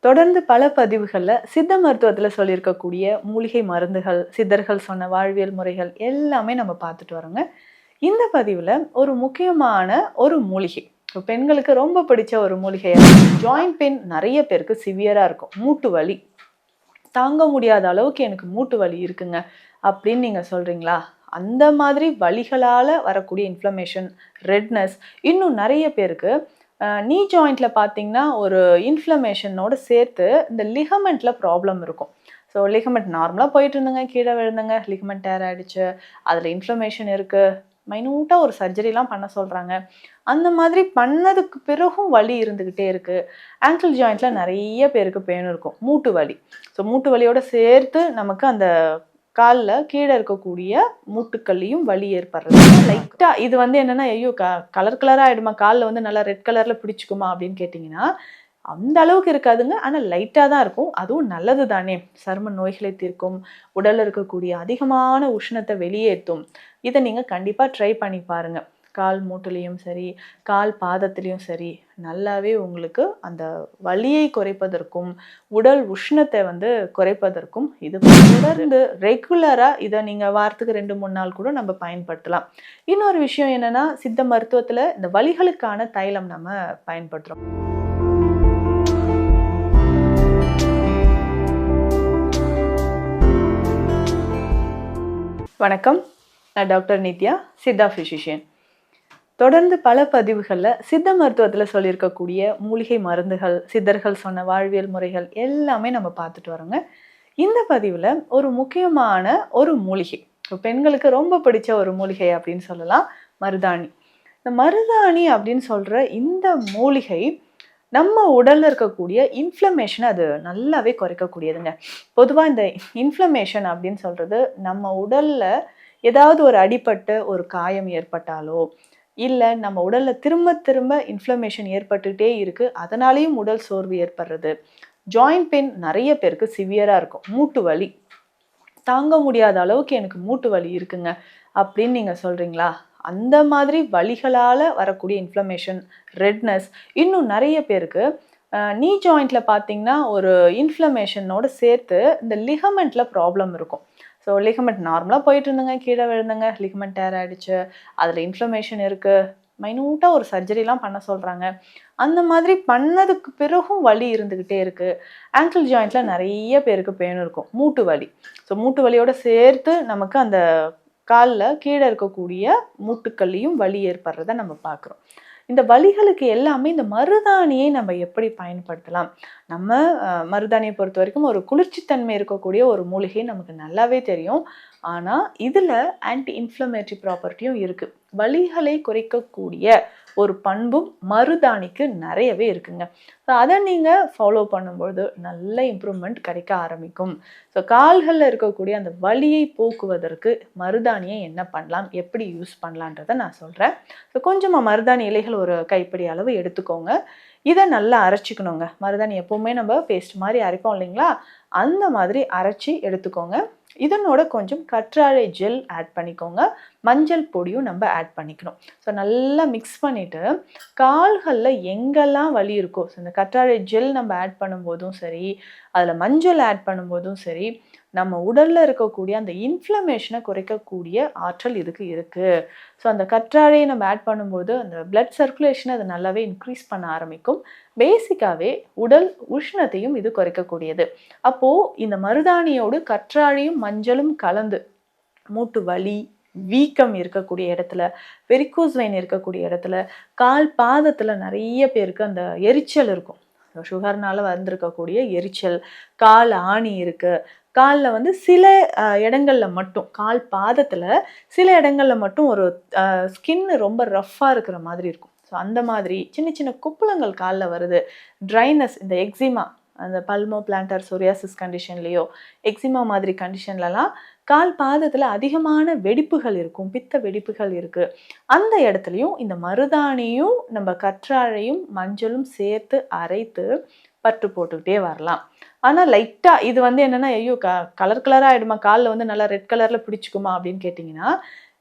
தொடர்ந்து பல பதிவுகள்ல சித்த மருத்துவத்துல சொல்லியிருக்கக்கூடிய மூலிகை மருந்துகள், சித்தர்கள் சொன்ன வாழ்வியல் முறைகள் எல்லாமே நம்ம பார்த்துட்டு வரோங்க. இந்த பதிவுல ஒரு முக்கியமான ஒரு மூலிகை. பெண்களுக்கு ரொம்ப பிடிச்ச ஒரு மூலிகை. ஜாயிண்ட் பெயின் நெறைய பேருக்கு சிவியரா இருக்கும். மூட்டு வலி. தாங்க முடியாத அளவுக்கு எனக்கு மூட்டு வலி இருக்குங்க அப்படின்னு நீங்க சொல்றீங்களா? அந்த மாதிரி வலிகளால வரக்கூடிய இன்ஃப்ளமேஷன், ரெட்னஸ் இன்னும் நெறைய பேருக்கு நீ ஜாயிண்ட்ல பார்த்தீங்கன்னா, ஒரு இன்ஃப்ளமேஷனோட சேர்த்து இந்த லிகமெண்ட்ல ப்ராப்ளம் இருக்கும். ஸோ லிகமெண்ட் நார்மலா போயிட்டு இருந்தங்க, கீழ விழுந்தங்க, லிகமெண்ட் டேர் ஆயிடுச்சு. அதில இன்ஃப்ளமேஷன் இருக்கு. மைன்யூட்டா ஒரு சர்ஜரிலாம் பண்ண சொல்றாங்க. அந்த மாதிரி பண்ணதுக்கு பிறகும் வலி இருந்துகிட்டே இருக்கு. ஆங்கிள் ஜாயிண்ட்ல நெறைய பேருக்கு பெயின் இருக்கும். மூட்டு வலி. ஸோ மூட்டு வலியோட சேர்த்து நமக்கு அந்த கால்ல கீழ இருக்கக்கூடிய மூட்டுக்கள்லயும் வலி ஏற்படுறது. லைட்டா இது என்னன்னா, ஐயோ! கலர் கலரா ஆயிடுமா? கால்ல நல்லா ரெட் கலர்ல பிடிச்சுக்குமா? அப்படின்னு கேட்டீங்கன்னா, அந்த அளவுக்கு இருக்காதுங்க. ஆனா லைட்டா தான் இருக்கும். அதுவும் நல்லது தானே! சரும நோய்களை தீர்க்கும். உடல்ல இருக்கக்கூடிய அதிகமான உஷ்ணத்த வெளியேத்தும். இத நீங்க கண்டிப்பா ட்ரை பண்ணி பாருங்க. கால் மூட்டுலயும் சரி, கால் பாதத்திலயும் சரி, நல்லாவே உங்களுக்கு அந்த வலியை குறைப்பதற்கும், உடல் உஷ்ணத்தை குறைப்பதற்கும் இது தொடர்ந்து ரெகுலரா இத நீங்க வாரத்துக்கு 2, 3 நாள் கூட நம்ம பயன்படுத்தலாம். இன்னொரு விஷயம் என்னன்னா, சித்த மருத்துவத்துல இந்த வலிகளுக்கான தைலம் நம்ம பயன்படுத்துறோம். வணக்கம். நான் டாக்டர் நித்யா, சித்தா பிசிஷியன். தொடர்ந்து பல பதிவுகள்ல சித்த மருத்துவத்துல சொல்லியிருக்கக்கூடிய மூலிகை மருந்துகள், சித்தர்கள் சொன்ன வாழ்வியல் முறைகள் எல்லாமே நம்ம பார்த்துட்டு வரோங்க. இந்த பதிவுல ஒரு முக்கியமான ஒரு மூலிகை. பெண்களுக்கு ரொம்ப பிடிச்ச ஒரு மூலிகை அப்படின்னு சொல்லலாம். மருதாணி. இந்த மருதாணி அப்படின்னு சொல்ற இந்த மூலிகை நம்ம உடல்ல இருக்கக்கூடிய இன்ஃப்ளமேஷனை அது நல்லாவே குறைக்கக்கூடியதுங்க. பொதுவா இந்த இன்ஃப்ளமேஷன் அப்படின்னு சொல்றது நம்ம உடல்ல ஏதாவது ஒரு அடிபட்டு ஒரு காயம் ஏற்பட்டாலோ, இல்ல நம்ம உடல்ல திரும்ப திரும்ப இன்ஃப்ளமேஷன் ஏற்பட்டுட்டே இருக்கு. அதனாலேயும் உடல் சோர்வு ஏற்படுறது. ஜாயிண்ட் பெயின் நெறைய பேருக்கு சிவியரா இருக்கும். மூட்டு வலி. தாங்க முடியாத அளவுக்கு எனக்கு மூட்டு வலி இருக்குங்க அப்படின்னு நீங்க சொல்றீங்களா? அந்த மாதிரி வலிகளால வரக்கூடிய இன்ஃப்ளமேஷன், ரெட்னஸ் இன்னும் நெறைய பேருக்கு நீ ஜாயிண்ட்ல பார்த்தீங்கன்னா, ஒரு இன்ஃப்ளமேஷனோட சேர்த்து இந்த லிகமெண்ட்ல ப்ராப்ளம் இருக்கும். ஸோ லிகமெண்ட் நார்மலா போயிட்டு இருந்தங்க, கீழ விழுந்தங்க, லிகமெண்ட் டேர் ஆயிடுச்சு. அதில இன்ஃப்ளமேஷன் இருக்கு. மைன்யூட்டா ஒரு சர்ஜரிலாம் பண்ண சொல்றாங்க. அந்த மாதிரி பண்ணதுக்கு பிறகும் வலி இருந்துகிட்டே இருக்கு. ஆங்கிள் ஜாயிண்ட்ல நெறைய பேருக்கு பெயின் இருக்கும். மூட்டு வலி. ஸோ மூட்டு வலியோட சேர்த்து நமக்கு அந்த கால்ல கீழ இருக்கக்கூடிய மூட்டுக்கள்லயும் வலி ஏற்படுறத நம்ம பார்க்குறோம். இந்த வலிகளுக்கு எல்லாமே இந்த மருதாணியை நம்ம எப்படி பயன்படுத்தலாம்? நம்ம மருதாணியை பொறுத்தவரைக்கும் ஒரு குளிர்ச்சித்தன்மை இருக்கக்கூடிய ஒரு மூலிகை நமக்கு நல்லாவே தெரியும். ஆனா, இதுல ஆன்டி இன்ஃப்ளமேட்டரி ப்ராப்பர்ட்டியும் இருக்கு. வலிகளை குறைக்கக்கூடிய ஒரு பண்பும் மருதாணிக்கு நெறையவே இருக்குங்க. ஸோ அத நீங்க ஃபாலோ பண்ணும்போது நல்ல இம்ப்ரூவ்மெண்ட் கிடைக்க ஆரம்பிக்கும். ஸோ கால்கள்ல இருக்கக்கூடிய அந்த வலியை போக்குவதற்கு மருதாணியை என்ன பண்ணலாம்? எப்படி யூஸ் பண்ணலான்றத நான் சொல்றேன். ஸோ கொஞ்சமா மருதாணி இலைகள் ஒரு கைப்பிடி அளவு எடுத்துக்கோங்க. இத நல்லா அரைச்சுக்கணுங்க. மருதாணி எப்பவுமே நம்ம பேஸ்ட் மாரி அரைப்போம் இல்லைங்களா? அந்த மாதிரி அரைச்சு எடுத்துக்கோங்க. இதனோட கொஞ்சம் கற்றாழை ஜெல் ஆட் பண்ணிக்கோங்க. மஞ்சள் பொடியும் நம்ம ஆட் பண்ணிக்கணும். ஸோ நல்லா மிக்ஸ் பண்ணிட்டு, கால்கள்ல எங்கெல்லாம் வலி இருக்கோ, ஸோ இந்த கற்றாழை ஜெல் நம்ம ஆட் பண்ணும்போதும் சரி, அதில மஞ்சள் ஆட் பண்ணும்போதும் சரி, நம்ம உடல்ல இருக்கக்கூடிய அந்த இன்ஃப்ளமேஷனை குறைக்கக்கூடிய ஆற்றல் இதுக்கு இருக்கு. ஸோ அந்த கற்றாழையை நம்ம ஆட் பண்ணும்போது, அந்த பிளட் சர்க்குலேஷனை அது நல்லாவே இன்க்ரீஸ் பண்ண ஆரம்பிக்கும். பேசிக்காவே உடல் உஷ்ணத்தையும் இது குறைக்கக்கூடியது. அப்போ இந்த மருதாணியோடு கற்றாழையும் மஞ்சளும் கலந்து மூட்டு வலி, வீக்கம் இருக்கக்கூடிய இடத்துல, வெரிகோஸ் வெயின் இருக்கக்கூடிய இடத்துல, கால் பாதத்துல நெறைய பேருக்கு அந்த எரிச்சல் இருக்கும். சுகர்னால வந்திருக்கக்கூடிய எரிச்சல், கால் ஆணி இருக்கு. கால்ல சில இடங்கள்ல மட்டும், கால் பாதத்துல சில இடங்கள்ல மட்டும் ஒரு ஸ்கின் ரொம்ப ரஃப்பா இருக்கிற மாதிரி இருக்கும். ஸோ அந்த மாதிரி சின்ன சின்ன கொப்புளங்கள் கால்ல வருது. ட்ரைனஸ் இந்த எக்ஸிமா அந்த பல்மோ பிளான்டர் சொரியாசிஸ் கண்டிஷன்லயோ, எக்ஸிமா மாதிரி கண்டிஷன்லலாம் கால் பாதத்துல அதிகமான வெடிப்புகள் இருக்கும். பித்த வெடிப்புகள் இருக்கு. அந்த இடத்துலயும் இந்த மருதாணியும், நம்ம கற்றாழையும், மஞ்சளும் சேர்த்து அரைத்து பற்று போட்டுக்கிட்டே வரலாம். ஆனா லைட்டா இது என்னன்னா, ஐயோ! கலர் கலரா ஆயிடுமா? கால்ல நல்லா ரெட் கலர்ல பிடிச்சுக்குமா? அப்படின்னு கேட்டீங்கன்னா,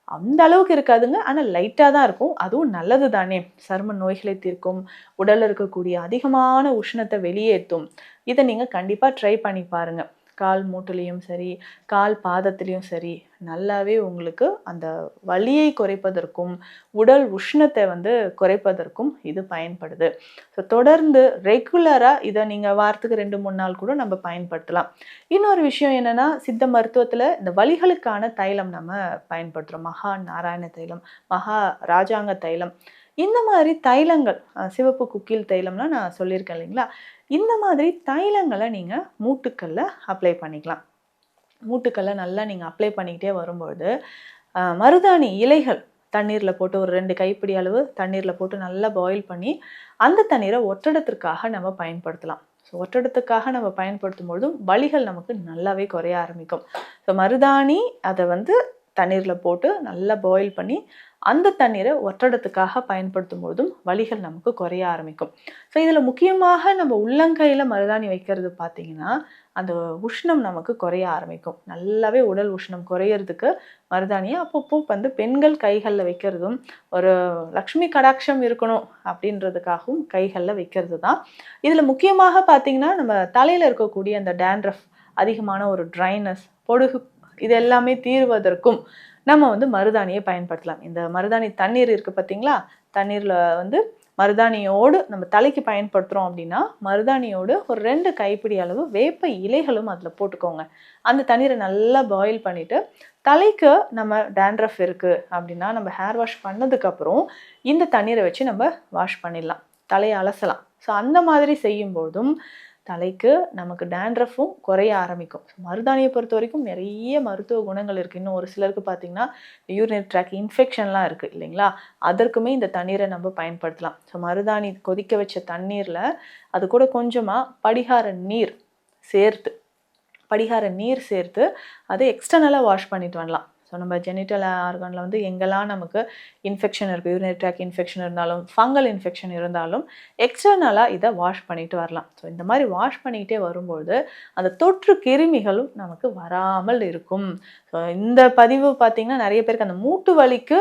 அந்த அளவுக்கு இருக்காதுங்க. ஆனா லைட்டா தான் இருக்கும். அதுவும் நல்லது தானே! சரும நோய்களை தீர்க்கும், உடல்ல இருக்கக்கூடிய அதிகமான உஷ்ணத்த வெளியேத்தும். இத நீங்க கண்டிப்பா ட்ரை பண்ணி பாருங்க. கால் மூட்டுலயும் சரி, கால் பாதத்திலயும் சரி, நல்லாவே உங்களுக்கு அந்த வலியை குறைப்பதற்கும், உடல் உஷ்ணத்த குறைப்பதற்கும் இது பயன்படுது. ஸோ தொடர்ந்து ரெகுலரா இத நீங்க வாரத்துக்கு 2, 3 நாள் கூட நம்ம பயன்படுத்தலாம். இன்னொரு விஷயம் என்னன்னா, சித்த மருத்துவத்துல இந்த வலிகளுக்கான தைலம் நம்ம பயன்படுத்துறோம். மகா நாராயண தைலம், மகா ராஜாங்க தைலம். இந்த மாதிரி தைலங்கள் சிவப்பு குக்கில் தைலம்லாம் நான் சொல்லியிருக்கேன் இல்லைங்களா? இந்த மாதிரி தைலங்கள நீங்க மூட்டுக்கள்ல அப்ளை பண்ணிக்கலாம். மூட்டுக்கல்ல நல்லா நீங்க அப்ளை பண்ணிக்கிட்டே வரும்பொழுது, மருதாணி இலைகள் தண்ணீர்ல போட்டு ஒரு 2 கைப்பிடி அளவு தண்ணீர்ல போட்டு நல்லா பாயில் பண்ணி, அந்த தண்ணீர ஒற்றடத்திற்காக நம்ம பயன்படுத்தலாம். ஸோ ஒற்றடத்துக்காக நம்ம பயன்படுத்தும் பொழுதும் வலிகள் நமக்கு நல்லாவே குறைய ஆரம்பிக்கும். ஸோ மருதாணி அத தண்ணீர்ல போட்டு நல்லா பாயில் பண்ணி, அந்த தண்ணீர ஒற்றடத்துக்காக பயன்படுத்தும் பொழுதும் வலிகள் நமக்கு குறைய ஆரம்பிக்கும். ஸோ இதில முக்கியமாக நம்ம உள்ளங்கையில மருதாணி வைக்கிறது பார்த்தீங்கன்னா, அந்த உஷ்ணம் நமக்கு குறைய ஆரம்பிக்கும். நல்லாவே உடல் உஷ்ணம் குறையறதுக்கு மருதாணிய அப்பப்போ பெண்கள் கைகள்ல வைக்கிறதும், ஒரு லக்ஷ்மி கடாட்சம் இருக்கணும் அப்படின்றதுக்காகவும் கைகள்ல வைக்கிறது தான். இதில முக்கியமாக பார்த்தீங்கன்னா, நம்ம தலையில இருக்கக்கூடிய அந்த டாண்ட்ரஃப் அதிகமான ஒரு ட்ரைனஸ், பொடுகு இது எல்லாமே தீர்வதற்கும் நம்ம மருதாணியை பயன்படுத்தலாம். இந்த மருதாணி தண்ணீர் இருக்கு பார்த்தீங்களா? தண்ணீர்ல மருதாணியோடு நம்ம தலைக்கு பயன்படுத்துறோம் அப்படின்னா, மருதாணியோடு ஒரு 2 கைப்பிடி அளவு வேப்ப இலைகளும் அதில போட்டுக்கோங்க. அந்த தண்ணீரை நல்லா பாயில் பண்ணிட்டு, தலைக்கு நம்ம டாண்ட்ரஃப் இருக்கு அப்படின்னா, நம்ம ஹேர் வாஷ் பண்ணதுக்கப்புறம் இந்த தண்ணீரை வச்சு நம்ம வாஷ் பண்ணிடலாம். தலையை அலசலாம். ஸோ அந்த மாதிரி செய்யும்போதும் தலைக்கு நமக்கு டாண்ட்ரஃப்பும் குறைய ஆரம்பிக்கும். மருதாணியை பொறுத்த வரைக்கும் நிறைய மருத்துவ குணங்கள் இருக்குது. இன்னும் ஒரு சிலருக்கு பார்த்தீங்கன்னா, யூரினரி ட்ராக் இன்ஃபெக்ஷன்லாம் இருக்குது இல்லைங்களா? அதற்குமே இந்த தண்ணீரை நம்ம பயன்படுத்தலாம். ஸோ மருதாணி கொதிக்க வச்ச தண்ணீரில் அது கூட கொஞ்சமாக படிகார நீர் சேர்த்து அதை எக்ஸ்டர்னலாக வாஷ் பண்ணிட்டு வரலாம். ஸோ நம்ம ஜெனிட்டல் ஆர்கனில் எங்கெல்லாம் நமக்கு இன்ஃபெக்ஷன் இருக்குது, யூரினரி ட்ராக் இன்ஃபெக்ஷன் இருந்தாலும், ஃபங்கல் இன்ஃபெக்ஷன் இருந்தாலும் எக்ஸ்டர்னலாக இதை வாஷ் பண்ணிட்டு வரலாம். ஸோ இந்த மாதிரி வாஷ் பண்ணிக்கிட்டே வரும்போது அந்த தொற்று கிருமிகளும் நமக்கு வராமல் இருக்கும். ஸோ இந்த பதிவு பார்த்திங்கன்னா நிறைய பேருக்கு அந்த மூட்டு வலிக்கு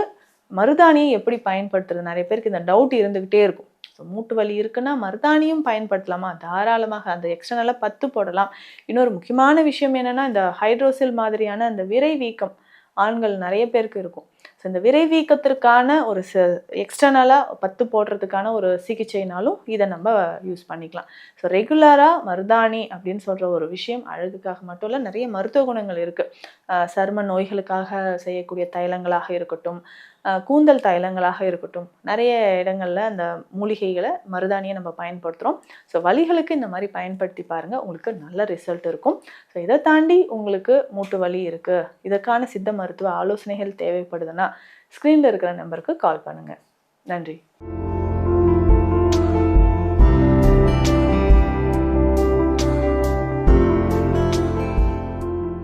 மருதாணியை எப்படி பயன்படுத்துறது, நிறைய பேருக்கு இந்த டவுட் இருந்துக்கிட்டே இருக்கும். ஸோ மூட்டு வலி இருக்குன்னா மருதாணியும் பயன்படுத்தலாமா? தாராளமாக அந்த எக்ஸ்டர்னலாக 10 போடலாம். இன்னொரு முக்கியமான விஷயம் என்னென்னா, இந்த ஹைட்ரோசில் மாதிரியான அந்த விரை வீக்கம் ஆண்கள் நிறைய பேருக்கு இருக்கும். ஸோ இந்த விரை வீக்கத்திற்கான ஒரு எக்ஸ்டர்னலாக 10 போடுறதுக்கான ஒரு சிகிச்சைனாலும் இதை நம்ம யூஸ் பண்ணிக்கலாம். ஸோ ரெகுலராக மருதாணி அப்படின்னு சொல்கிற ஒரு விஷயம் அழகுக்காக மட்டும் இல்லை, நிறைய மருத்துவ குணங்கள் இருக்குது. சரும நோய்களுக்காக செய்யக்கூடிய தைலங்களாக இருக்கட்டும், கூந்தல் தைலங்களாக இருக்கட்டும், நிறைய இடங்களில் அந்த மூலிகைகளை மருதாணியை நம்ம பயன்படுத்துகிறோம். ஸோ வலிகளுக்கு இந்த மாதிரி பயன்படுத்தி பாருங்கள், உங்களுக்கு நல்ல ரிசல்ட் இருக்கும். ஸோ இதை தாண்டி உங்களுக்கு மூட்டு வலி இருக்குது, இதற்கான சித்த மருத்துவ ஆலோசனைகள் தேவைப்படுதுன்னா ஸ்க்ரீனில் இருக்கிற நம்பருக்கு கால் பண்ணுங்கள். நன்றி.